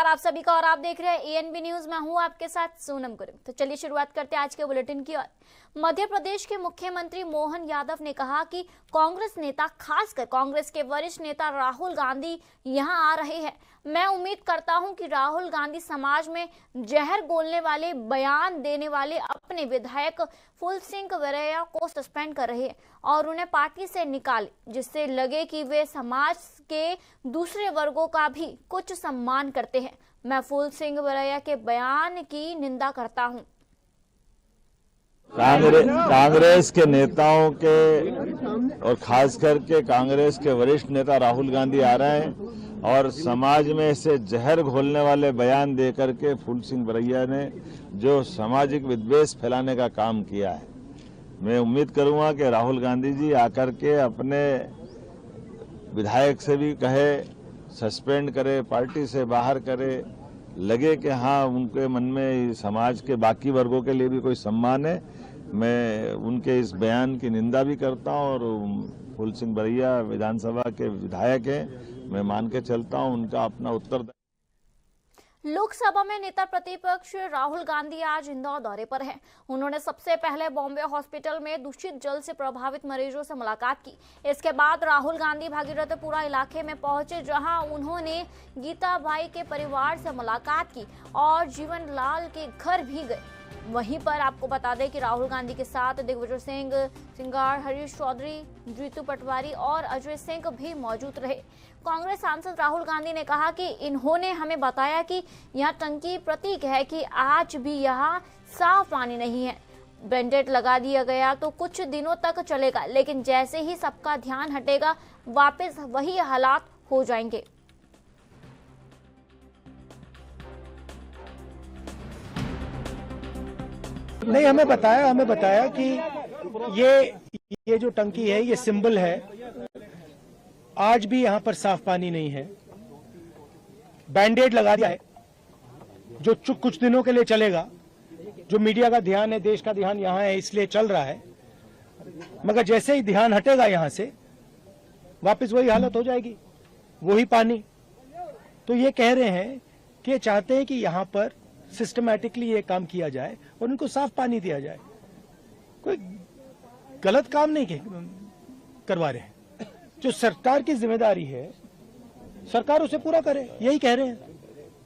आप सभी का और आप देख रहे हैं एएनबी न्यूज। मैं हूं आपके साथ सोनम गुरु। तो चलिए शुरुआत करते हैं आज के बुलेटिन की ओर। मध्य प्रदेश के मुख्यमंत्री मोहन यादव ने कहा कि कांग्रेस नेता, खासकर कांग्रेस के वरिष्ठ नेता राहुल गांधी यहां आ रहे हैं। मैं उम्मीद करता हूं कि राहुल गांधी समाज में जहर घोलने वाले बयान देने वाले अपने विधायक फूल सिंह वरैया को सस्पेंड कर रहे हैं और उन्हें पार्टी से निकाले, जिससे लगे कि वे समाज के दूसरे वर्गों का भी कुछ सम्मान करते हैं। मैं फूल सिंह वरैया के बयान की निंदा करता हूं। कांग्रेस के नेताओं के और खास करके कांग्रेस के वरिष्ठ नेता राहुल गांधी आ रहे हैं और समाज में से जहर घोलने वाले बयान देकर के फूल सिंह वरैया ने जो सामाजिक विद्वेष फैलाने का काम किया है, मैं उम्मीद करूंगा कि राहुल गांधी जी आकर के अपने विधायक से भी कहे, सस्पेंड करे, पार्टी से बाहर करे, लगे कि हाँ उनके मन में समाज के बाकी वर्गों के लिए भी कोई सम्मान है। मैं उनके इस बयान की निंदा भी करता हूं और फूल सिंह वरैया विधानसभा के विधायक हैं, मैं मान के चलता हूं उनका अपना उत्तर। लोकसभा में नेता प्रतिपक्ष राहुल गांधी आज इंदौर दौरे पर हैं। उन्होंने सबसे पहले बॉम्बे हॉस्पिटल में दूषित जल से प्रभावित मरीजों से मुलाकात की। इसके बाद राहुल गांधी भागीरथपुरा इलाके में पहुंचे, जहां उन्होंने गीता बाई के परिवार से मुलाकात की और जीवन लाल के घर भी गए। वहीं पर आपको बता दें कि राहुल गांधी के साथ दिग्विजय सिंह सिंगार, हरीश चौधरी, जीतू पटवारी और अजय सिंह भी मौजूद रहे। कांग्रेस सांसद राहुल गांधी ने कहा कि इन्होंने हमें बताया कि यह टंकी प्रतीक है कि आज भी यहाँ साफ पानी नहीं है। बैंडेड लगा दिया गया तो कुछ दिनों तक चलेगा, लेकिन जैसे ही सबका ध्यान हटेगा वापस वही हालात हो जाएंगे। नहीं, हमें बताया कि ये जो टंकी है ये सिंबल है, आज भी यहाँ पर साफ पानी नहीं है। बैंडेड लगा दिया है जो कुछ दिनों के लिए चलेगा। जो मीडिया का ध्यान है, देश का ध्यान यहाँ है, इसलिए चल रहा है, मगर जैसे ही ध्यान हटेगा यहाँ से वापस वही हालत हो जाएगी, वही पानी। तो ये कह रहे हैं कि ये चाहते हैं कि यहाँ पर सिस्टमैटिकली ये काम किया जाए और उनको साफ पानी दिया जाए। कोई गलत काम नहीं करवा रहे हैं। जो सरकार की जिम्मेदारी है, सरकार उसे पूरा करे, यही कह रहे हैं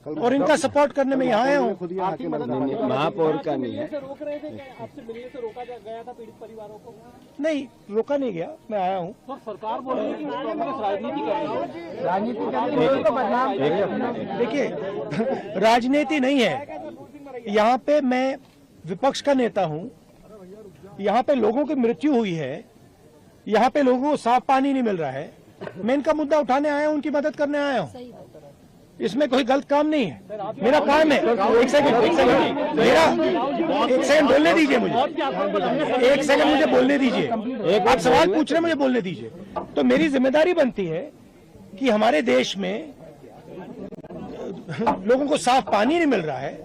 और इनका सपोर्ट करने में यहाँ आया हूँ। महापौर का नहीं है, आपसे मिलने से रोका गया था पीड़ित परिवारों को? नहीं, रोका नहीं गया, मैं आया हूँ। सरकार बोल रही है कि राजनीति देखिए, राजनीति नहीं है यहाँ पे। मैं विपक्ष का नेता हूँ। यहाँ पे लोगों की मृत्यु हुई है, यहाँ पे लोगों को साफ पानी नहीं मिल रहा है। मैं इनका मुद्दा उठाने आया हूँ, उनकी मदद करने आया हूँ। इसमें कोई गलत काम नहीं है, मेरा काम है। एक सेकंड बोलने दीजिए मुझे, एक सेकंड मुझे बोलने दीजिए। आप सवाल पूछ रहे हैं, मुझे बोलने दीजिए। तो मेरी जिम्मेदारी बनती है कि हमारे देश में लोगों को साफ पानी नहीं मिल रहा है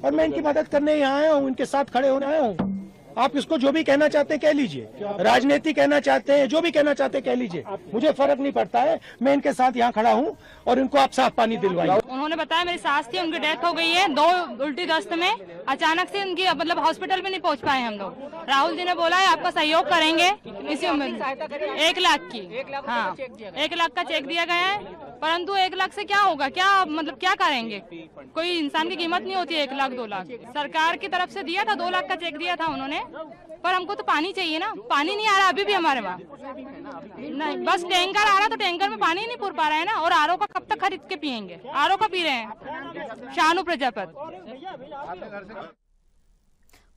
और मैं इनकी मदद करने यहाँ आया हूँ, इनके साथ खड़े होने आया हूँ। आप इसको जो भी कहना चाहते हैं कह लीजिए, राजनीति कहना चाहते हैं, जो भी कहना चाहते हैं कह लीजिए, मुझे फर्क नहीं पड़ता है। मैं इनके साथ यहाँ खड़ा हूँ और इनको आप साफ पानी दिलवाइए। उन्होंने बताया मेरी सास थी, उनकी डेथ हो गई है 2 उल्टी दस्त में, अचानक से उनकी मतलब हॉस्पिटल में नहीं पहुँच पाए हम लोग। राहुल जी ने बोला है आपका सहयोग करेंगे, इसी उम्मीद 1 लाख की, हाँ 1 लाख का चेक दिया गया है। परंतु 1 लाख से क्या होगा, क्या मतलब क्या करेंगे? कोई इंसान की कीमत नहीं होती 1 लाख 2 लाख। सरकार की तरफ से दिया था, 2 लाख का चेक दिया था उन्होंने, पर हमको तो पानी चाहिए ना। पानी नहीं आ रहा अभी भी हमारे वहाँ, नहीं बस टैंकर आ रहा, तो टैंकर में पानी नहीं पूर पा रहा है ना। और आरओ का कब तक खरीद के पियेंगे? आरओ का पी रहे हैं शानू प्रजापति।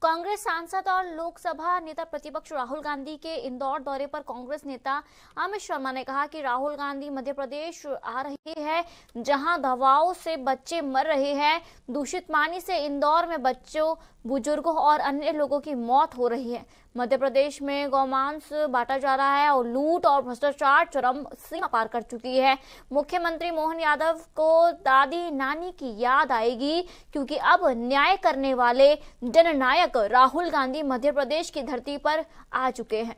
कांग्रेस सांसद और लोकसभा नेता प्रतिपक्ष राहुल गांधी के इंदौर दौरे पर कांग्रेस नेता अमित शर्मा ने कहा कि राहुल गांधी मध्य प्रदेश आ रहे हैं, जहां दवाओं से बच्चे मर रहे हैं। दूषित पानी से इंदौर में बच्चों, बुजुर्गों और अन्य लोगों की मौत हो रही है। मध्य प्रदेश में गौमांस बांटा जा रहा है और लूट और भ्रष्टाचार चरम सीमा पार कर चुकी है। मुख्यमंत्री मोहन यादव को दादी नानी की याद आएगी, क्योंकि अब न्याय करने वाले जननायक राहुल गांधी मध्य प्रदेश की धरती पर आ चुके हैं।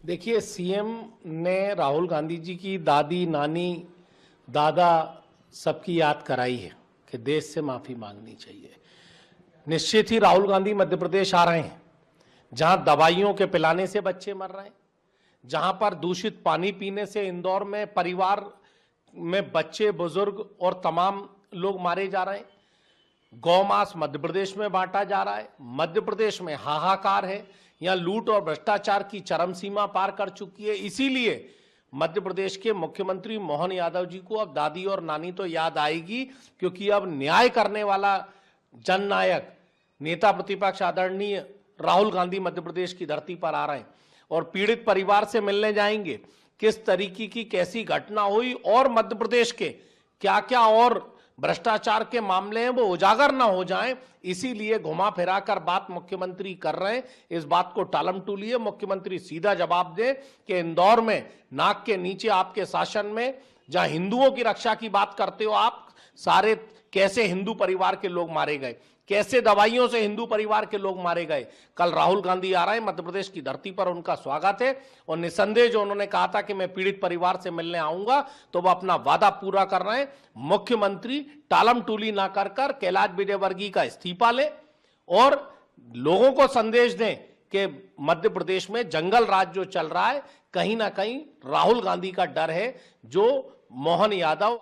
देखिए, सीएम ने राहुल गांधी जी की दादी नानी दादा सबकी याद कराई है कि देश से माफी मांगनी चाहिए। निश्चित ही राहुल गांधी मध्य प्रदेश आ रहे हैं, जहां दवाइयों के पिलाने से बच्चे मर रहे हैं, जहां पर दूषित पानी पीने से इंदौर में परिवार में बच्चे, बुजुर्ग और तमाम लोग मारे जा रहे हैं। गौमांस मध्य प्रदेश में बांटा जा रहा है। मध्य प्रदेश में हाहाकार है, यहाँ लूट और भ्रष्टाचार की चरम सीमा पार कर चुकी है। इसीलिए मध्य प्रदेश के मुख्यमंत्री मोहन यादव जी को अब दादी और नानी तो याद आएगी, क्योंकि अब न्याय करने वाला जननायक नेता प्रतिपक्ष आदरणीय राहुल गांधी मध्य प्रदेश की धरती पर आ रहे हैं और पीड़ित परिवार से मिलने जाएंगे। किस तरीके की कैसी घटना हुई और मध्य प्रदेश के क्या क्या और भ्रष्टाचार के मामले हैं वो उजागर ना हो जाएं, इसीलिए घुमा फिरा कर बात मुख्यमंत्री कर रहे हैं। इस बात को टालम टूलिए, मुख्यमंत्री सीधा जवाब दें कि इंदौर में नाक के नीचे आपके शासन में जहां हिंदुओं की रक्षा की बात करते हो आप, सारे कैसे हिंदू परिवार के लोग मारे गए, कैसे दवाइयों से हिंदू परिवार के लोग मारे गए। कल राहुल गांधी आ रहे हैं मध्य प्रदेश की धरती पर, उनका स्वागत है और निसंदेह जो उन्होंने कहा था कि मैं पीड़ित परिवार से मिलने आऊंगा, तो वो अपना वादा पूरा कर रहे हैं। मुख्यमंत्री टालम टूली ना कर कैलाश विजयवर्गीय का इस्तीफा ले और लोगों को संदेश दें कि मध्य प्रदेश में जंगल राज जो चल रहा है, कहीं ना कहीं राहुल गांधी का डर है, जो मोहन यादव।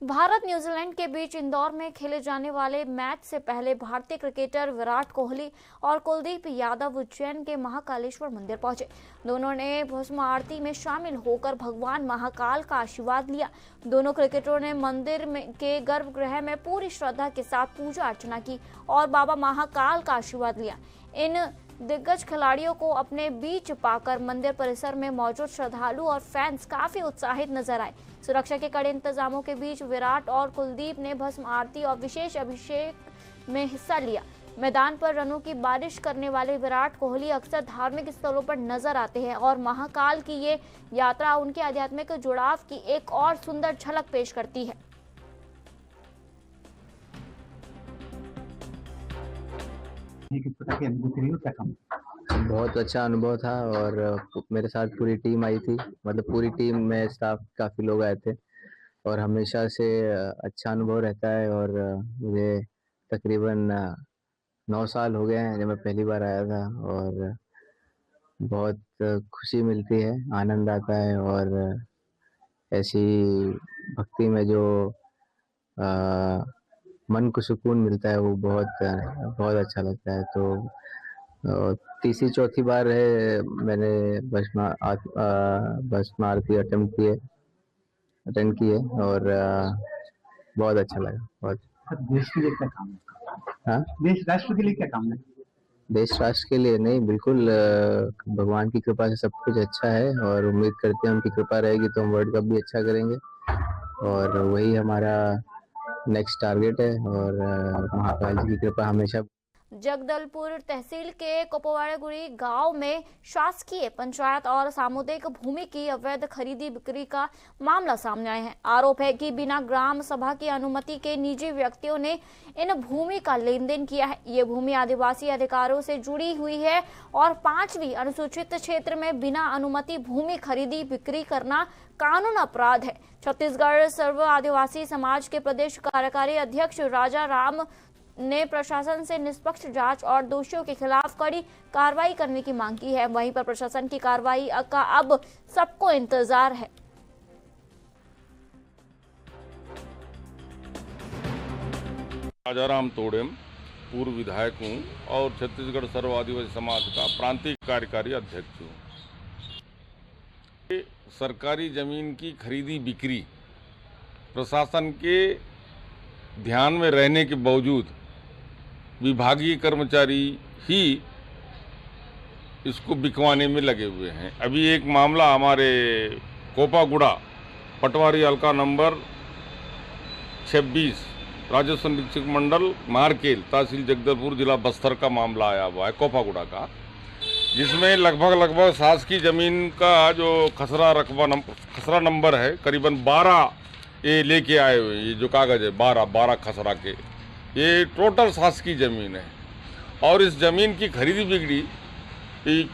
भारत न्यूजीलैंड के बीच इंदौर में खेले जाने वाले मैच से पहले भारतीय क्रिकेटर विराट कोहली और कुलदीप यादव उज्जैन के महाकालेश्वर मंदिर पहुंचे। दोनों ने भस्म आरती में शामिल होकर भगवान महाकाल का आशीर्वाद लिया। दोनों क्रिकेटरों ने मंदिर के गर्भगृह में पूरी श्रद्धा के साथ पूजा अर्चना की और बाबा महाकाल का आशीर्वाद लिया। इन दिग्गज खिलाड़ियों को अपने बीच पाकर मंदिर परिसर में मौजूद श्रद्धालु और फैंस काफी उत्साहित नजर आए। सुरक्षा के कड़े इंतजामों के बीच विराट और कुलदीप ने भस्म आरती और विशेष अभिषेक में हिस्सा लिया। मैदान पर रनों की बारिश करने वाले विराट कोहली अक्सर धार्मिक स्थलों पर नजर आते हैं और महाकाल की ये यात्रा उनके आध्यात्मिक जुड़ाव की एक और सुंदर झलक पेश करती है। बहुत अच्छा अनुभव था और मेरे साथ पूरी टीम आई थी, मतलब पूरी टीम में स्टाफ काफ़ी लोग आए थे और हमेशा से अच्छा अनुभव रहता है। और मुझे तकरीबन 9 साल हो गए हैं जब मैं पहली बार आया था और बहुत खुशी मिलती है, आनंद आता है और ऐसी भक्ति में जो मन को सुकून मिलता है वो बहुत अच्छा लगता है। तो तीसरी चौथी बार है मैंने भस्म आरती अटेंड की है और बहुत अच्छा लगा। बहुत देश के लिए क्या काम है? हाँ, देश राष्ट्र के लिए क्या काम है? देश राष्ट्र के लिए नहीं, बिल्कुल भगवान की कृपा से सब कुछ अच्छा है और उम्मीद करते हैं उनकी कृपा रहेगी तो हम वर्ल्ड कप भी अच्छा करेंगे और वही हमारा नेक्स्ट टारगेट है और महाकाल जी की कृपा हमेशा। जगदलपुर तहसील के कोपवाड़ागुड़ी गांव में शासकीय पंचायत और सामुदायिक भूमि की अवैध खरीदी बिक्री का मामला सामने आया है। आरोप है कि बिना ग्राम सभा की अनुमति के निजी व्यक्तियों ने इन भूमि का लेन देन किया है। ये भूमि आदिवासी अधिकारों से जुड़ी हुई है और 5वीं अनुसूचित क्षेत्र में बिना अनुमति भूमि खरीदी बिक्री करना कानून अपराध है। छत्तीसगढ़ सर्व आदिवासी समाज के प्रदेश कार्यकारी अध्यक्ष राजा राम ने प्रशासन से निष्पक्ष जांच और दोषियों के खिलाफ कड़ी कार्रवाई करने की मांग की है। वहीं पर प्रशासन की कार्रवाई का अब सबको इंतजार है। राजाराम तोड़ेम पूर्व विधायक हूँ और छत्तीसगढ़ सर्व आदिवासी समाज का प्रांतीय कार्यकारी अध्यक्ष हूँ। सरकारी जमीन की खरीदी बिक्री प्रशासन के ध्यान में रहने के बावजूद विभागीय कर्मचारी ही इसको बिकवाने में लगे हुए हैं। अभी एक मामला हमारे कोपागुड़ा पटवारी हल्का नंबर 26 राजस्व निरीक्षक मंडल मारकेल तहसील जगदलपुर जिला बस्तर का मामला आया हुआ है कोपागुड़ा का, जिसमें लगभग शासकीय जमीन का जो खसरा नंबर है करीबन 12 ये लेके आए हुए। ये जो कागज़ है 12 खसरा के, ये टोटल शासकीय ज़मीन है और इस ज़मीन की खरीदी बिक्री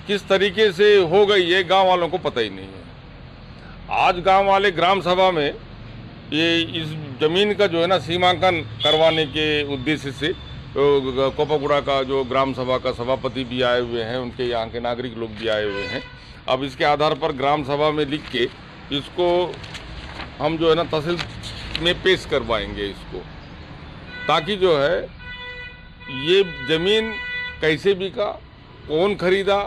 किस तरीके से हो गई है गांव वालों को पता ही नहीं है। आज गांव वाले ग्राम सभा में ये इस जमीन का जो है ना सीमांकन करवाने के उद्देश्य से कोपागुड़ा का जो ग्राम सभा का सभापति भी आए हुए हैं, उनके यहाँ के नागरिक लोग भी आए हुए हैं। अब इसके आधार पर ग्राम सभा में लिख के इसको हम जो है ना तहसील में पेश करवाएंगे इसको, ताकि जो है ये जमीन कैसे बिका, कौन खरीदा,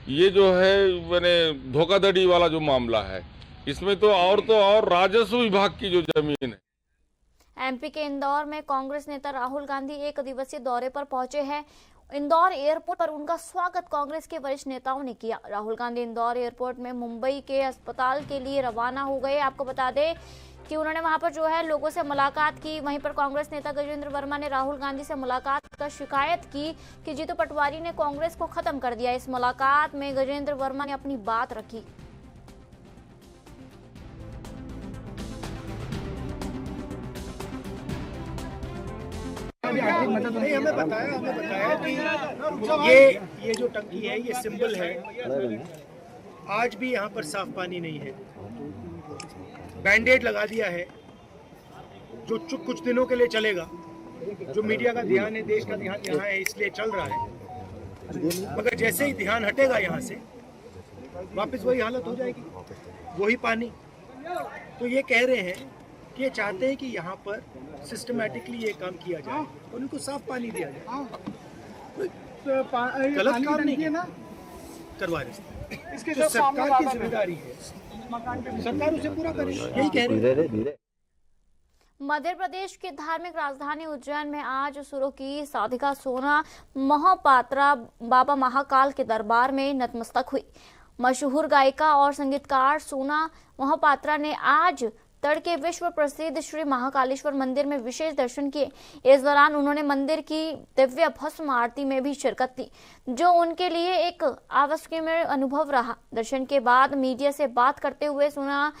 ये जो है मैंने धोखाधड़ी वाला जो मामला है इसमें तो और राजस्व विभाग की जो जमीन है। एमपी के इंदौर में कांग्रेस नेता राहुल गांधी एक दिवसीय दौरे पर पहुंचे हैं। इंदौर एयरपोर्ट पर उनका स्वागत कांग्रेस के वरिष्ठ नेताओं ने किया। राहुल गांधी इंदौर एयरपोर्ट में मुंबई के अस्पताल के लिए रवाना हो गए। आपको बता दें कि उन्होंने वहां पर जो है लोगों से मुलाकात की। वहीं पर कांग्रेस नेता गजेंद्र वर्मा ने राहुल गांधी से मुलाकात कर शिकायत की कि जीतू पटवारी ने कांग्रेस को खत्म कर दिया। इस मुलाकात में गजेंद्र वर्मा ने अपनी बात रखी। नहीं, हमें बताया कि ये जो टंकी है ये सिंबल है। आज भी यहाँ पर साफ पानी नहीं है। बैंडेड लगा दिया है जो कुछ दिनों के लिए चलेगा, जो मीडिया का ध्यान है, देश का ध्यान यहाँ है, इसलिए चल रहा है। मगर जैसे ही ध्यान हटेगा यहाँ से वापस वही हालत हो जाएगी, वही पानी। तो ये कह रहे हैं कि ये चाहते हैं कि यहाँ पर सिस्टमैटिकली ये काम किया जाए और उनको साफ पानी दिया जाए। गलत काम नहीं किया, करवा रहे। इसके जो सरकार की जिम्मेदारी है, सरकार उसे पूरा करेगी, यही कह रहे हैं। मध्य प्रदेश की धार्मिक राजधानी उज्जैन में आज शुरू की साधिका सोना महापात्रा बाबा महाकाल के दरबार में नतमस्तक हुई। मशहूर गायिका और संगीतकार सोना महापात्रा ने आज तड़के विश्व प्रसिद्ध श्री महाकालेश्वर मंदिर में विशेष दर्शन किए। इस दौरान उन्होंने मंदिर की दिव्य भस्म आरती में भी शिरकत की, जो उनके लिए एक अविस्मरणीय अनुभव रहा। दर्शन के बाद मीडिया से बात करते हुए सोना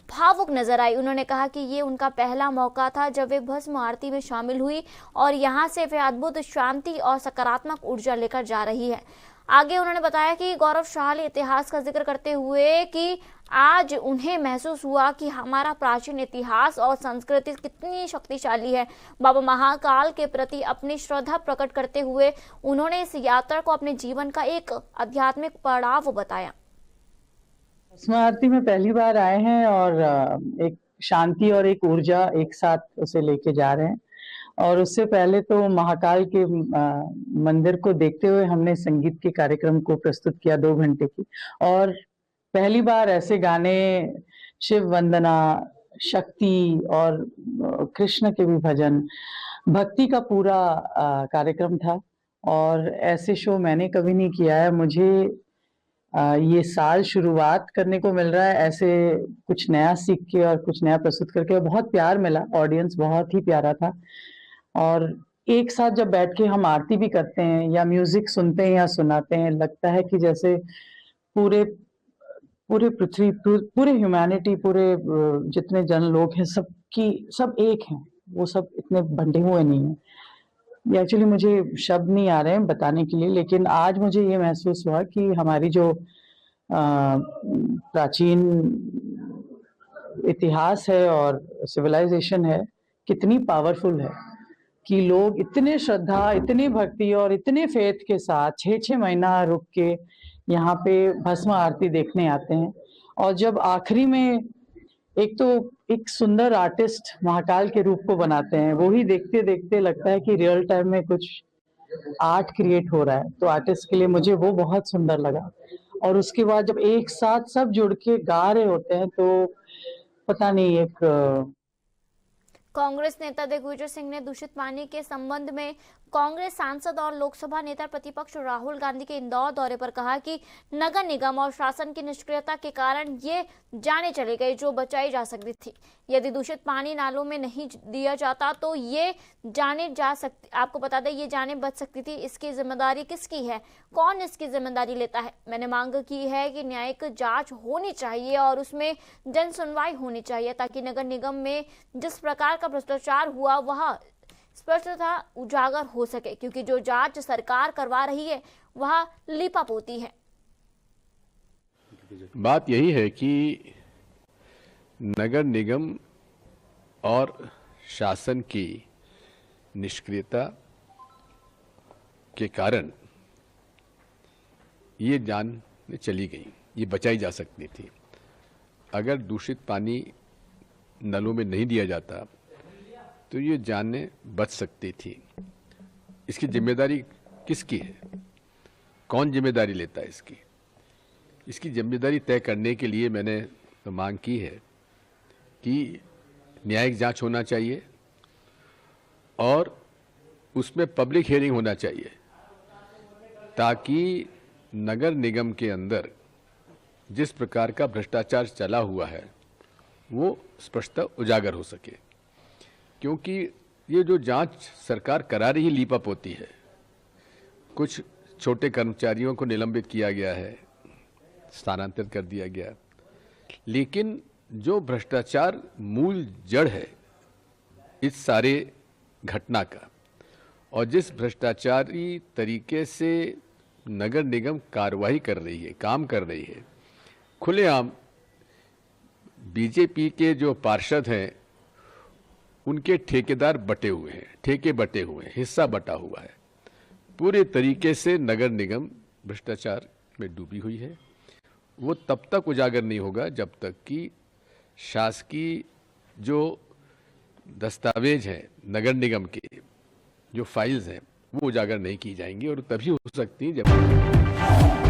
भावुक नजर आई। उन्होंने कहा कि ये उनका पहला मौका था जब वे भस्म आरती में शामिल हुई और यहाँ से वे अद्भुत शांति और सकारात्मक ऊर्जा लेकर जा रही है। आगे उन्होंने बताया कि गौरवशाली इतिहास का जिक्र करते हुए कि आज उन्हें महसूस हुआ कि हमारा प्राचीन इतिहास और संस्कृति कितनी शक्तिशाली है। बाबा महाकाल के प्रति अपनी श्रद्धा प्रकट करते हुए उन्होंने इस यात्रा को अपने जीवन का एक आध्यात्मिक पड़ाव बताया। भस्म आरती में पहली बार आए हैं और एक शांति और एक ऊर्जा एक साथ उसे लेके जा रहे हैं। और उससे पहले तो महाकाल के मंदिर को देखते हुए हमने संगीत के कार्यक्रम को प्रस्तुत किया 2 घंटे की। और पहली बार ऐसे गाने, शिव वंदना, शक्ति और कृष्ण के भी भजन, भक्ति का पूरा कार्यक्रम था। और ऐसे शो मैंने कभी नहीं किया है। मुझे ये साल शुरुआत करने को मिल रहा है ऐसे कुछ नया सीख के और कुछ नया प्रस्तुत करके। बहुत प्यार मिला, ऑडियंस बहुत ही प्यारा था। और एक साथ जब बैठ के हम आरती भी करते हैं या म्यूजिक सुनते हैं या सुनाते हैं, लगता है कि जैसे पूरे पृथ्वी, पूरे ह्यूमैनिटी, पूरे जितने जन लोग हैं सब एक हैं। वो सब इतने बंटे हुए नहीं हैं। एक्चुअली मुझे शब्द नहीं आ रहे हैं बताने के लिए, लेकिन आज मुझे ये महसूस हुआ कि हमारी जो प्राचीन इतिहास है और सिविलाइजेशन है कितनी पावरफुल है कि लोग इतने श्रद्धा, इतनी भक्ति और इतने फेथ के साथ 6-6 महीना रुक के यहाँ पे भस्म आरती देखने आते हैं। और जब आखिरी में एक सुंदर आर्टिस्ट महाकाल के रूप को बनाते हैं, वो ही देखते देखते लगता है कि रियल टाइम में कुछ आर्ट क्रिएट हो रहा है। तो आर्टिस्ट के लिए मुझे वो बहुत सुंदर लगा। और उसके बाद जब एक साथ सब जुड़ के गा रहे होते हैं तो पता नहीं, एक कांग्रेस नेता दिग्विजय सिंह ने दूषित पानी के संबंध में कांग्रेस सांसद और लोकसभा नेता प्रतिपक्ष राहुल गांधी के इंदौर दौरे पर कहा कि नगर निगम और शासन की निष्क्रियता के कारण ये जाने चले गए जो बचाई जा सकती थी। यदि दूषित पानी नालों में नहीं दिया जाता तो ये जाने जा सकती, आपको बता दें, ये जाने बच सकती थी। इसकी जिम्मेदारी किसकी है? कौन इसकी जिम्मेदारी लेता है? मैंने मांग की है कि न्यायिक जांच होनी चाहिए और उसमें जन सुनवाई होनी चाहिए ताकि नगर निगम में जिस प्रकार का भ्रष्टाचार हुआ वह स्पष्टता उजागर हो सके, क्योंकि जो जांच सरकार करवा रही है वह लीपापोती है। बात यही है कि नगर निगम और शासन की निष्क्रियता के कारण ये जान चली गई, ये बचाई जा सकती थी। अगर दूषित पानी नलों में नहीं दिया जाता तो ये जानें बच सकती थी। इसकी जिम्मेदारी किसकी है? कौन जिम्मेदारी लेता है इसकी? इसकी जिम्मेदारी तय करने के लिए मैंने तो मांग की है कि न्यायिक जांच होना चाहिए और उसमें पब्लिक हियरिंग होना चाहिए, ताकि नगर निगम के अंदर जिस प्रकार का भ्रष्टाचार चला हुआ है वो स्पष्टता उजागर हो सके। क्योंकि ये जो जांच सरकार करा रही है लीपअप होती है। कुछ छोटे कर्मचारियों को निलंबित किया गया है, स्थानांतरित कर दिया गया, लेकिन जो भ्रष्टाचार मूल जड़ है इस सारे घटना का और जिस भ्रष्टाचारी तरीके से नगर निगम कार्रवाई कर रही है, काम कर रही है, खुलेआम बीजेपी के जो पार्षद हैं उनके ठेकेदार बटे हुए हैं, ठेके बटे हुए हैं, हिस्सा बटा हुआ है। पूरे तरीके से नगर निगम भ्रष्टाचार में डूबी हुई है। वो तब तक उजागर नहीं होगा जब तक कि शासकीय जो दस्तावेज हैं नगर निगम के, जो फाइल्स हैं, वो उजागर नहीं की जाएंगी। और तभी हो सकती है जब